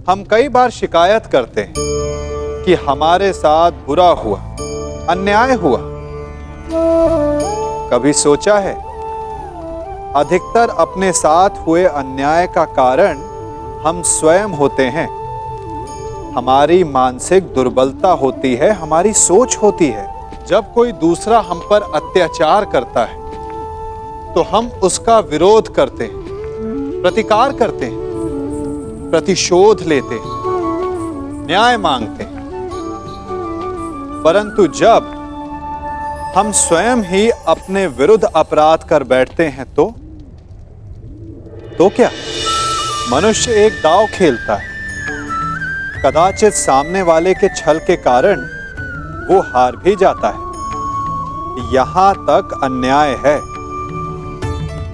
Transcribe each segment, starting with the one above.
हम कई बार शिकायत करते हैं कि हमारे साथ बुरा हुआ, अन्याय हुआ। कभी सोचा है, अधिकतर अपने साथ हुए अन्याय का कारण हम स्वयं होते हैं। हमारी मानसिक दुर्बलता होती है, हमारी सोच होती है। जब कोई दूसरा हम पर अत्याचार करता है तो हम उसका विरोध करते हैं, प्रतिकार करते हैं, प्रतिशोध लेते हैं, न्याय मांगते हैं। परंतु जब हम स्वयं ही अपने विरुद्ध अपराध कर बैठते हैं तो क्या? मनुष्य एक दांव खेलता है। कदाचित सामने वाले के छल के कारण वो हार भी जाता है। यहां तक अन्याय है,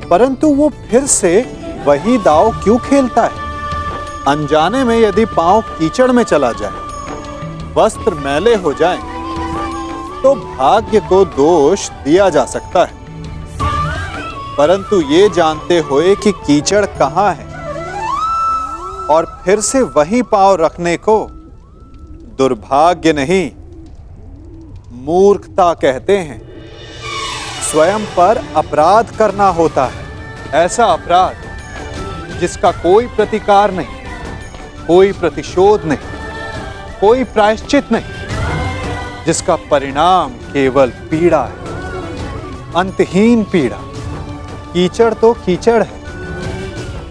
परंतु वो फिर से वही दांव क्यों खेलता है? अनजाने में यदि पांव कीचड़ में चला जाए, वस्त्र मैले हो जाएं, तो भाग्य को दोष दिया जा सकता है। परंतु ये जानते हुए कि कीचड़ कहां है और फिर से वही पांव रखने को दुर्भाग्य नहीं, मूर्खता कहते हैं। स्वयं पर अपराध करना होता है, ऐसा अपराध जिसका कोई प्रतिकार नहीं, कोई प्रतिशोध नहीं, कोई प्रायश्चित नहीं, जिसका परिणाम केवल पीड़ा है, अंतहीन पीड़ा। कीचड़ तो कीचड़ है,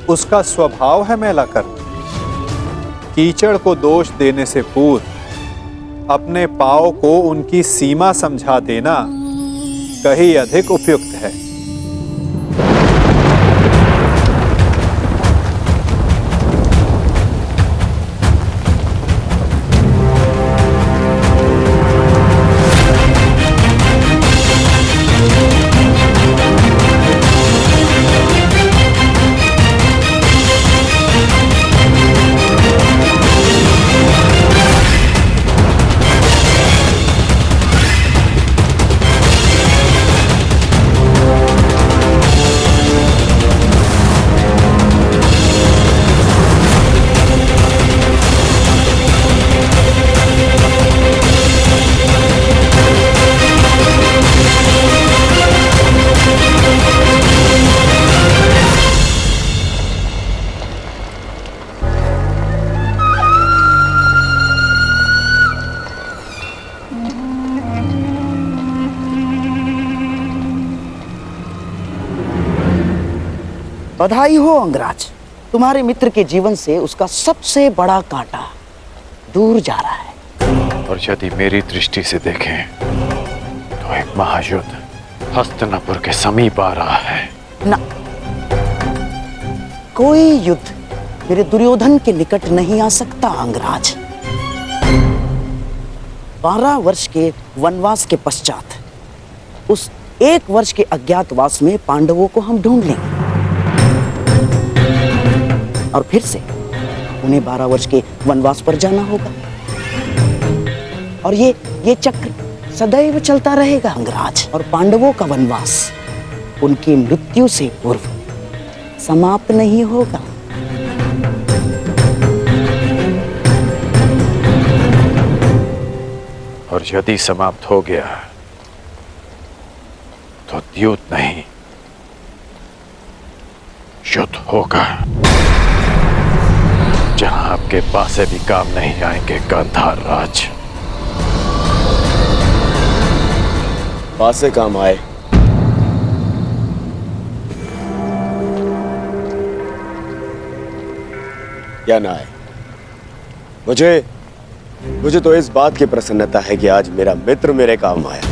उसका स्वभाव है मैला करना। कीचड़ को दोष देने से पूर्व अपने पांव को उनकी सीमा समझा देना कहीं अधिक उपयुक्त है। बधाई हो अंगराज, तुम्हारे मित्र के जीवन से उसका सबसे बड़ा कांटा दूर जा रहा है। और यदि मेरी दृष्टि से देखें तो एक महायुद्ध हस्तिनापुर के समीप आ रहा है। ना, कोई युद्ध मेरे दुर्योधन के निकट नहीं आ सकता अंगराज। 12 वर्ष के वनवास के पश्चात उस 1 वर्ष के अज्ञातवास में पांडवों को हम ढूंढ लेंगे और फिर से उन्हें 12 वर्ष के वनवास पर जाना होगा। और ये चक्र सदैव चलता रहेगा अंगराज। और पांडवों का वनवास उनकी मृत्यु से पूर्व समाप्त नहीं होगा। और यदि समाप्त हो गया तो द्यूत नहीं, युद्ध होगा, जहां आपके पासे भी काम नहीं आएंगे गांधार राज। पासे काम आए या ना आए, मुझे तो इस बात की प्रसन्नता है कि आज मेरा मित्र मेरे काम आया।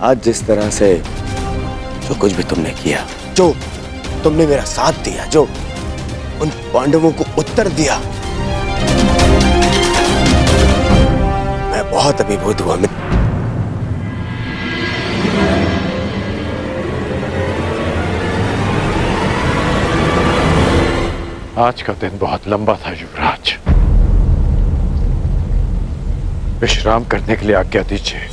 आज जिस तरह से जो कुछ भी तुमने किया, जो तुमने मेरा साथ दिया, जो उन पांडवों को उत्तर दिया, मैं बहुत अभिभूत हुआ मित्र। आज का दिन बहुत लंबा था युवराज, विश्राम करने के लिए आज्ञा दीजिए।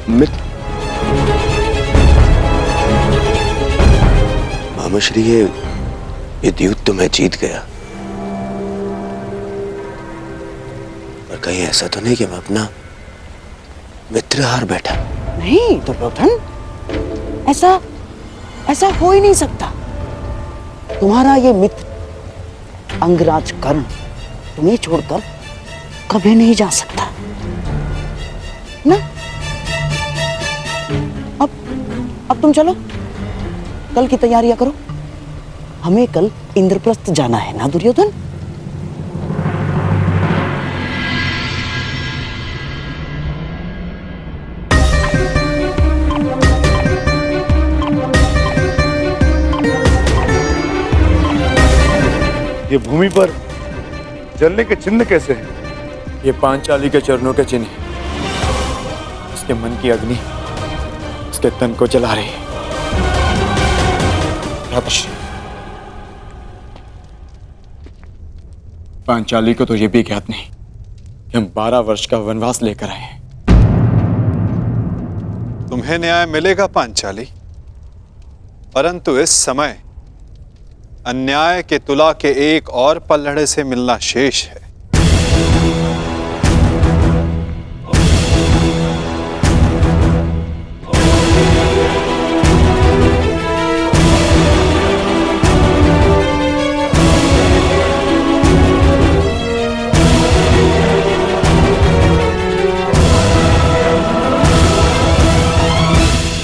मित्र समझ रही है ये युद्ध तो मैं जीत गया, पर कहीं ऐसा तो नहीं कि मैं अपना मित्र हार बैठा? नहीं दुर्योधन, ऐसा ऐसा हो ही नहीं सकता। तुम्हारा ये मित्र अंगराज कर्ण तुम्हें छोड़कर कभी नहीं जा सकता ना। अब तुम चलो, कल की तैयारियां करो। हमें कल इंद्रप्रस्थ जाना है ना दुर्योधन? ये भूमि पर जलने के चिन्ह कैसे हैं? ये पांचाली के चरणों के चिन्ह, उसके मन की अग्नि उसके तन को जला रही है। भ्रातृश्री, पांचाली को तो ये भी ज्ञात नहीं कि हम 12 वर्ष का वनवास लेकर आए हैं। तुम्हें न्याय मिलेगा पांचाली, परंतु इस समय अन्याय के तुला के एक और पल्लड़े से मिलना शेष है।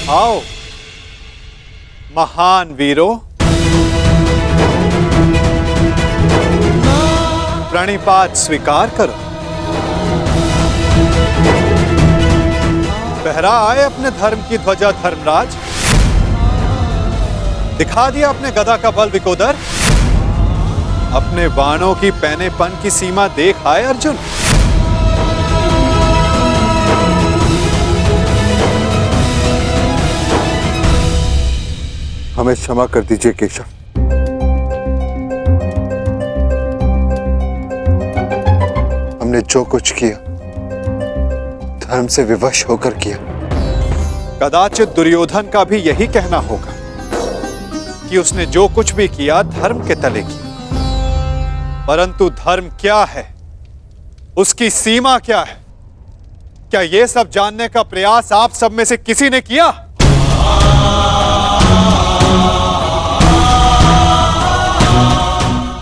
आओ महान वीरों, प्रणिपात स्वीकार करो। फहरा आए अपने धर्म की ध्वजा धर्मराज, दिखा दिया अपने गदा का बल विकोदर, अपने बाणों की पैनेपन की सीमा देख आए अर्जुन। हमें क्षमा कर दीजिए केशव। हमने जो कुछ किया धर्म से विवश होकर किया। कदाचित दुर्योधन का भी यही कहना होगा कि उसने जो कुछ भी किया धर्म के तले किया, परंतु धर्म क्या है, उसकी सीमा क्या है, क्या यह सब जानने का प्रयास आप सब में से किसी ने किया?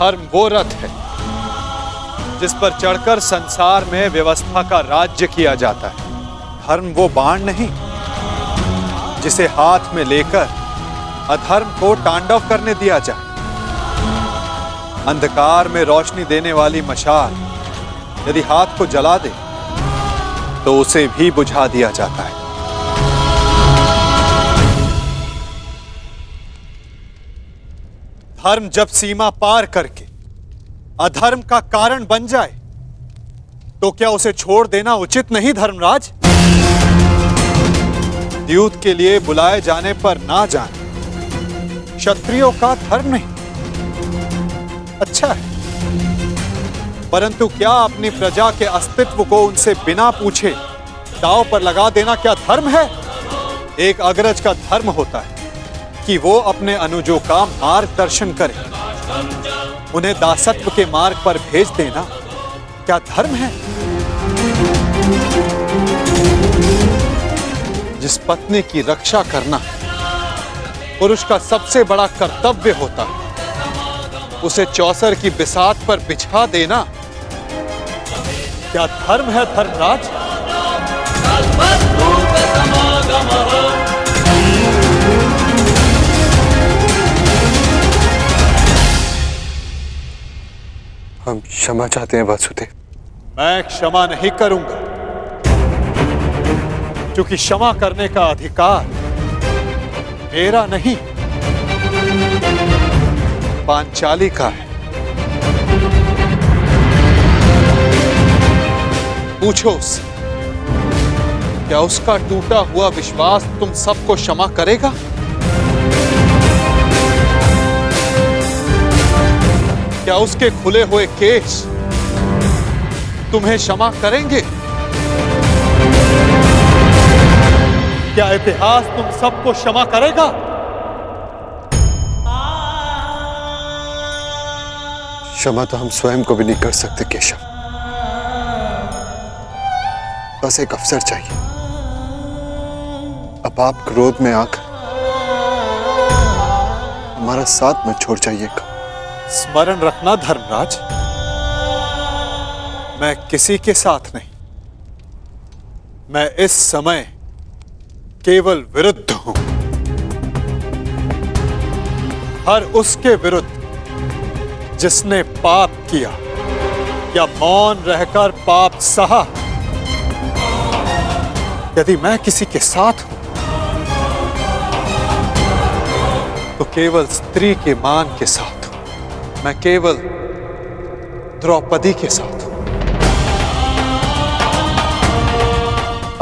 धर्म वो रथ है जिस पर चढ़कर संसार में व्यवस्था का राज्य किया जाता है। धर्म वो बाण नहीं जिसे हाथ में लेकर अधर्म को तांडव करने दिया जाए। अंधकार में रोशनी देने वाली मशाल यदि हाथ को जला दे तो उसे भी बुझा दिया जाता है। धर्म जब सीमा पार करके अधर्म का कारण बन जाए तो क्या उसे छोड़ देना उचित नहीं धर्मराज? युद्ध के लिए बुलाए जाने पर ना जाना क्षत्रियों का धर्म नहीं। अच्छा है, परंतु क्या अपनी प्रजा के अस्तित्व को उनसे बिना पूछे दांव पर लगा देना क्या धर्म है? एक अग्रज का धर्म होता है कि वो अपने अनुजों का मार्गदर्शन करे। उन्हें दासत्व के मार्ग पर भेज देना क्या धर्म है? जिस पत्नी की रक्षा करना पुरुष का सबसे बड़ा कर्तव्य होता है, उसे चौसर की बिसात पर बिछा देना क्या धर्म है धर्मराज? हम क्षमा चाहते हैं वासुदेव। मैं क्षमा नहीं करूंगा, क्योंकि क्षमा करने का अधिकार मेरा नहीं पांचाली का है। पूछो उससे, क्या उसका टूटा हुआ विश्वास तुम सबको क्षमा करेगा? क्या उसके खुले हुए केश तुम्हें क्षमा करेंगे? क्या इतिहास तुम सबको क्षमा करेगा? क्षमा तो हम स्वयं को भी नहीं कर सकते केशव। बस एक अवसर चाहिए। अब आप क्रोध में आकर हमारा साथ मत छोड़ जाइएगा। स्मरण रखना धर्मराज, मैं किसी के साथ नहीं, मैं इस समय केवल विरुद्ध हूं, हर उसके विरुद्ध जिसने पाप किया या मौन रहकर पाप सहा। यदि मैं किसी के साथ हूं तो केवल स्त्री के मान के साथ हूं। मैं केवल द्रौपदी के साथ हूं।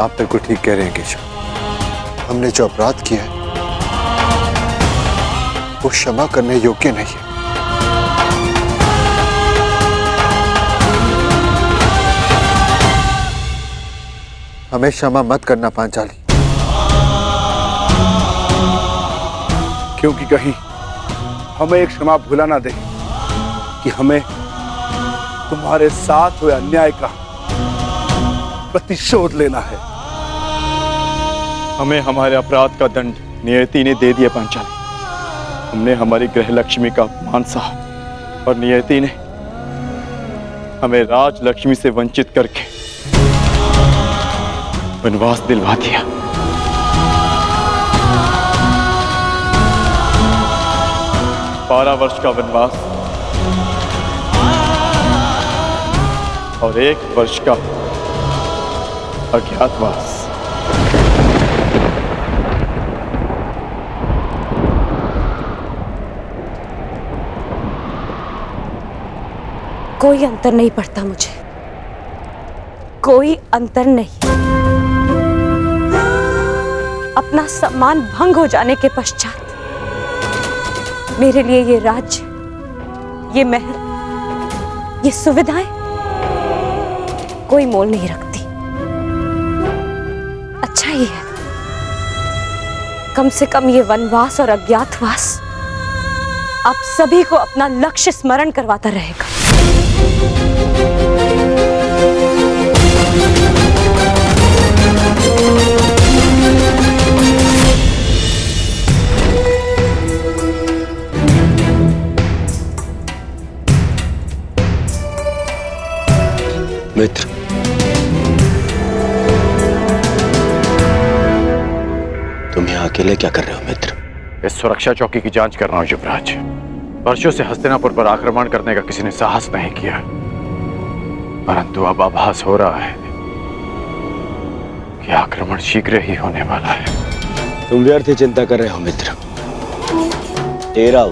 आप बिल्कुल ठीक कह रहे हैं केशव। हमने जो अपराध किया है वो क्षमा करने योग्य नहीं है। हमें क्षमा मत करना पांचाली। क्योंकि कहीं हमें एक क्षमा भुला ना दे कि हमें तुम्हारे साथ हुए अन्याय का प्रतिशोध लेना है। हमें हमारे अपराध का दंड नियति ने दे दिया पांचाली। हमने हमारी गृह लक्ष्मी का अपमान सहा और नियति ने हमें राज लक्ष्मी से वंचित करके वनवास दिलवा दिया। बारह वर्ष का वनवास और 1 वर्ष का अज्ञातवास। कोई अंतर नहीं पड़ता मुझे, कोई अंतर नहीं। अपना सम्मान भंग हो जाने के पश्चात मेरे लिए ये राज्य, ये महल, ये सुविधाएं कोई मोल नहीं रखती। अच्छा ही है, कम से कम ये वनवास और अज्ञातवास आप सभी को अपना लक्ष्य स्मरण करवाता रहेगा। मित्र, तुम यहाँ अकेले क्या कर रहे हो मित्र? इस सुरक्षा चौकी की जांच कर रहा हूं युवराज। वर्षों से हस्तिनापुर पर आक्रमण करने का किसी ने साहस नहीं किया, परंतु अब आभास हो रहा है कि आक्रमण शीघ्र ही होने वाला है। तुम व्यर्थ ही चिंता कर रहे हो मित्र। 13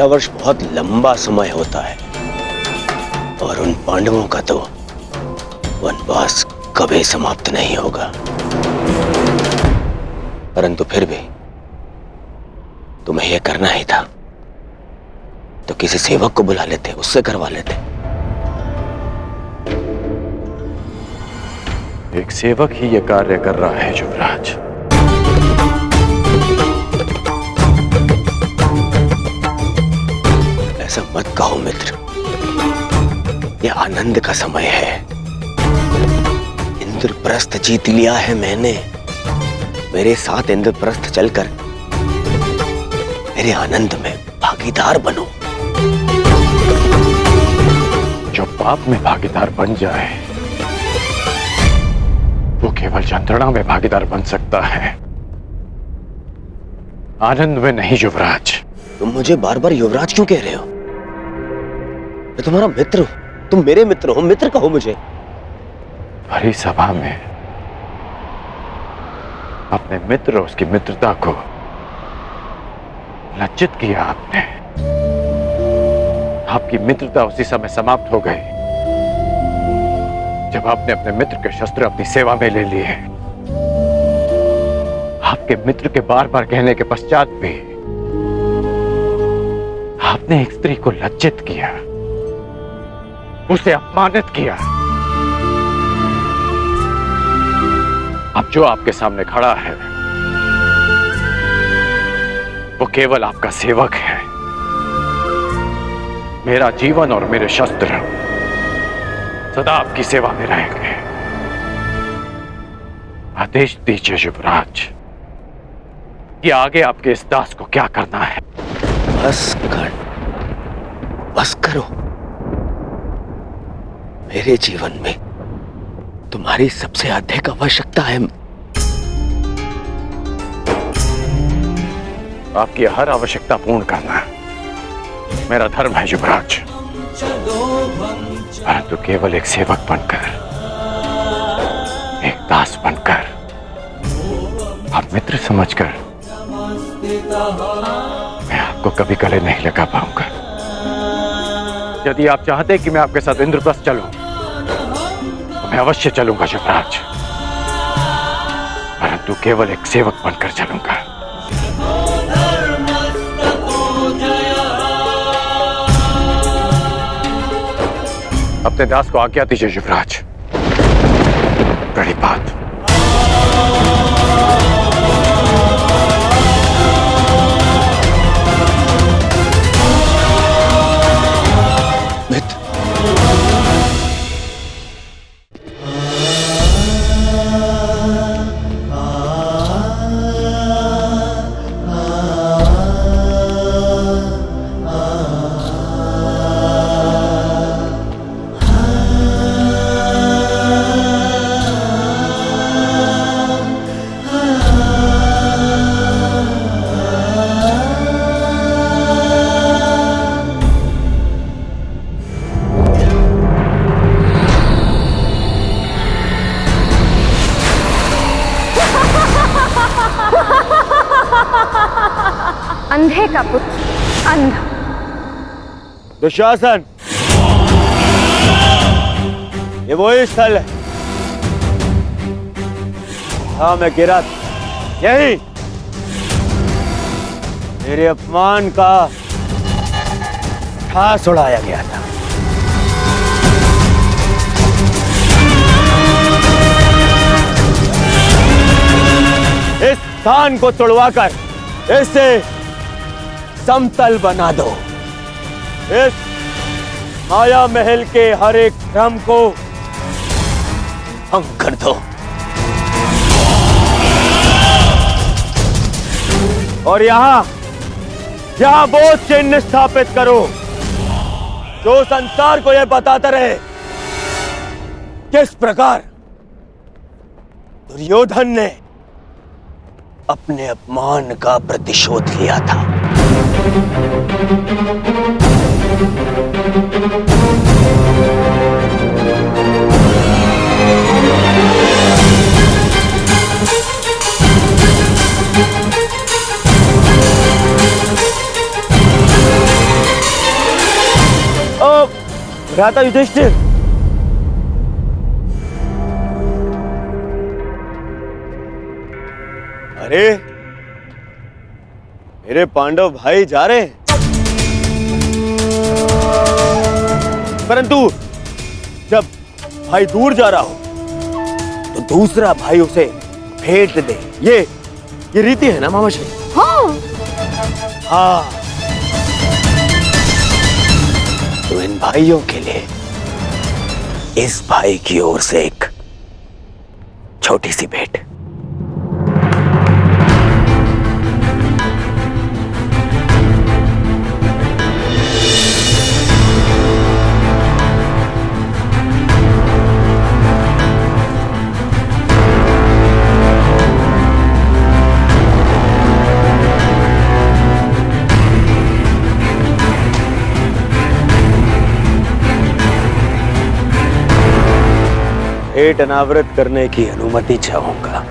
वर्ष बहुत लंबा समय होता है और उन पांडवों का तो वनवास कभी समाप्त नहीं होगा। परंतु फिर भी तुम्हें यह करना ही था तो किसी सेवक को बुला लेते, उससे करवा लेते। एक सेवक ही यह कार्य कर रहा है युवराज। ऐसा मत कहो मित्र, यह आनंद का समय है। इंद्रप्रस्थ जीत लिया है मैंने। मेरे साथ इंद्रप्रस्थ चलकर मेरे आनंद में भागीदार बनो। जो पाप में भागीदार बन जाए वो केवल यंत्रणा में भागीदार बन सकता है, आनंद में नहीं युवराज। तुम मुझे बार बार युवराज क्यों कह रहे हो? मैं तुम्हारा मित्र हूं, तुम मेरे मित्र हो, मित्र कहो मुझे। भरी सभा में अपने मित्र, उसकी मित्रता को लज्जित किया आपने। आपकी मित्रता उसी समय समाप्त हो गई जब आपने अपने मित्र के शस्त्र अपनी सेवा में ले लिए। आपके मित्र के बार बार कहने के पश्चात भी आपने एक स्त्री को लज्जित किया, उसे अपमानित किया। अब जो आपके सामने खड़ा है वो केवल आपका सेवक है, मेरा जीवन और मेरे शस्त्र सदा आपकी सेवा में रहेंगे। आदेश दीजिए युवराज कि आगे आपके इस दास को क्या करना है। बस करो। मेरे जीवन में तुम्हारी सबसे अधिक आवश्यकता है। आपकी हर आवश्यकता पूर्ण करना मेरा धर्म है युवराज, परंतु केवल एक सेवक बनकर, एक दास बनकर, आप मित्र समझकर मैं आपको कभी गले नहीं लगा पाऊंगा। यदि आप चाहते कि मैं आपके साथ इंद्रप्रस्थ चलूं, तो मैं अवश्य चलूंगा युवराज, परंतु केवल एक सेवक बनकर चलूंगा। अपने दास को आज्ञा दीजिए युवराज। प्रणिपात। मित्र, अंधे का पुत्र अंधा। दुशासन, ये वही स्थल है हाँ मैं गिरा था। यही मेरे अपमान का ठास उड़ाया गया था। इस स्थान को तोड़वाकर इसे समतल बना दो। इस माया महल के हर एक क्रम को भंग कर दो और यहां वो चिन्ह स्थापित करो जो संसार को यह बताता रहे किस प्रकार दुर्योधन ने अपने अपमान का प्रतिशोध लिया था। ओ भ्राता युधिष्ठिर, अरे मेरे पांडव भाई जा रहे हैं, परंतु जब भाई दूर जा रहा हो तो दूसरा भाई उसे भेंट दे। ये रीति है ना मामाश्री? हाँ। तो इन भाइयों के लिए इस भाई की ओर से एक छोटी सी भेंट। भेंट अनावृत करने की अनुमति चाहूंगा।